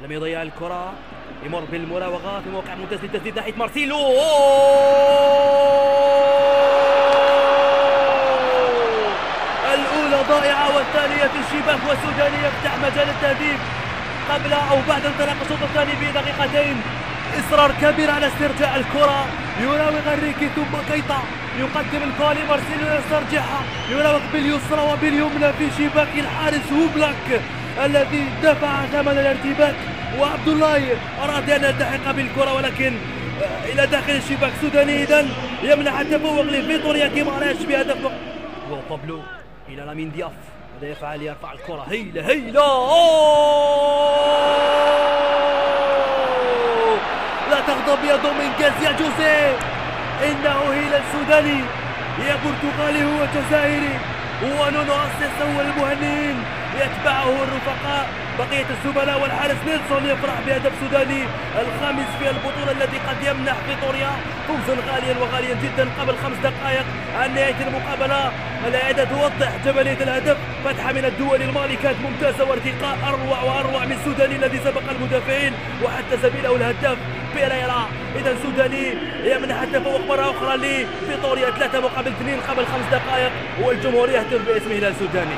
لم يضيع الكرة، يمر بالمراوغة في موقع ممتاز للتسديد ناحية مارسيلو. الأولى ضائعة والثانية في الشباك، والسوداني يفتح مجال التهديف قبل أو بعد انطلاق الشوط الثاني بدقيقتين. إصرار كبير على استرجاع الكرة، يراوغ انريكي ثم كيتا يقدم الكرة لمارسيلو يسترجعها، يراوغ باليسرى وباليمنى في شباك الحارس هوبلاك الذي دفع ثمن الارتباك، وعبد الله أراد أن يلتحق بالكرة ولكن إلى داخل الشباك. السوداني إذن يمنح التفوق لفيتوريا كيماراش بهدف. وبابلو إلى لامين دياف، ماذا يفعل؟ يرفع الكرة، هيلة لا تغضب يا دومينغيز يا جوزيه، إنه هيل السوداني يا برتغالي هو جزائري، ونونو أسيس هو المهنئين، يتبعه الرفقاء بقية الزملاء، والحارس نيلسون يفرح بهدف سوداني الخامس في البطولة الذي قد يمنح فيتوريا فوزا غاليا وغاليا جدا. قبل 5 دقائق عن نهاية المقابلة الإعادة توضح جبلية الهدف، فتحة من الدول المالي كانت ممتازة، وارتقاء أروع وأروع من السوداني الذي سبق المدافعين وحتى زميله الهداف بيريرا. إذا السوداني يمنح التفوق مرة أخرى لفيتوريا 3-2 قبل 5 دقائق، والجمهور يهتف باسم الهلال السوداني.